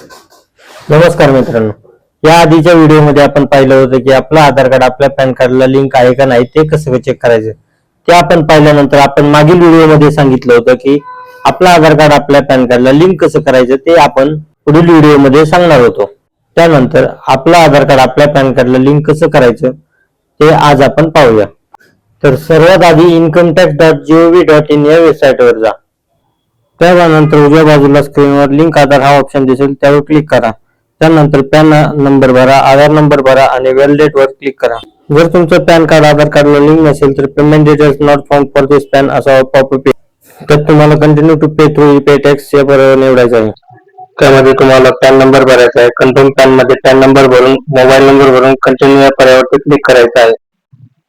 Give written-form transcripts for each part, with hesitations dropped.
नमस्कार मित्रांनो, या आधीच्या व्हिडिओमध्ये आपण पाहिलं होतं की आपलं आधार कार्ड आपल्या पॅन कार्डला लिंक आहे का नाही ते कसं चेक करायचं ते आपण पाहिल्यानंतर आपण मागील व्हिडिओमध्ये सांगितलं होतं की आपलं आधार कार्ड आपल्या पॅन कार्डला लिंक कसं करायचं ते आपण पुढील व्हिडिओमध्ये सांगणार होतो। त्यानंतर आपलं आधार कार्ड आपल्या पॅन कार्डला लिंक कसं करायचं ते आज आपण पाहूया। तर सर्वात आधी incometax.gov.in या वेबसाईटवर जा। त्यानंतर उजव्या बाजूला स्क्रीनवर लिंक आधार हा ऑप्शन दिसेल, त्यावर क्लिक करा। त्यानंतर पॅन नंबर भरा, आधार नंबर भरा आणि व्हॅलिडेट वर क्लिक करा। जर तुमचं पॅन कार्ड आधार कार्डला लिंक नसेल तर payment details not found for this PAN असा पॉपअप येईल। तर तुम्हाला continue to pay through pay tax या पर्याय निवडायचा आहे। त्यामध्ये तुम्हाला पॅन नंबर भरायचा आहे। कंट्रोल पॅन मध्ये पॅन नंबर भरून मोबाईल नंबर भरून कंटिन्यू या पर्यायावर क्लिक करायचं आहे।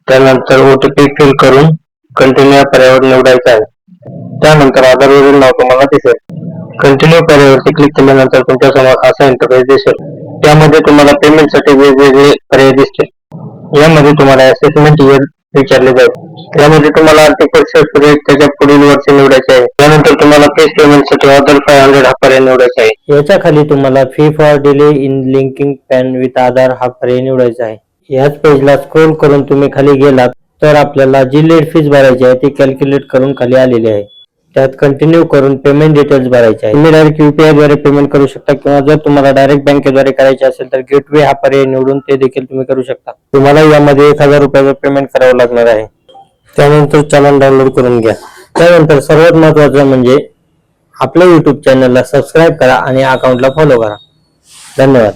त्यानंतर ओटीपी फिल करून कंटिन्यू या पर्यायावर निवडायचा आहे। त्यानंतर आधारवरील नाव तुम्हाला दिसेल। कंटिन्यू पर्यायावरती क्लिक केल्यानंतर तुमच्या समोर असा इंटरफेस दिसेल। त्यामध्ये तुम्हाला पेमेंटसाठी वेगवेगळे पर्याय दिसतील। यामध्ये तुम्हाला असेसमेंट इयर विचारले जाईल। यामध्ये तुम्हाला आर्थिक वर्ष त्याच्या पुढील वर्ष निवडायचे आहे। त्यानंतर तुम्हाला केस पेमेंटसाठी ऑर्डर 500 हा पर्याय निवडायचा आहे। याच्या खाली तुम्हाला fee for delay in linking PAN with Aadhaar हा पर्याय निवडायचा आहे। याच पेजला स्क्रोल करून तुम्ही खाली गेलात तर आपल्याला जी लेट फीस भरायची आहे ती कॅल्क्युलेट करून खाली आलेली आहे। त्यात कंटिन्यू करून पेमेंट डिटेल्स भरायचे आहे। तुम्ही डायरेक्ट यूपीआय द्वारे पेमेंट करू शकता किंवा जर तुम्हाला डायरेक्ट बँकेद्वारे करायचे असेल तर गेटवे हा पर्याय निवडून ते देखील तुम्ही करू शकता। तुम्हाला यामध्ये 1000 रुपयाचं पेमेंट करावं लागणार आहे। त्यानंतर चलन डाउनलोड करून घ्या। त्यानंतर सर्वात महत्त्वाचं म्हणजे आपल्या YouTube चॅनलला सबस्क्राईब करा आणि अकाउंटला फॉलो करा। धन्यवाद।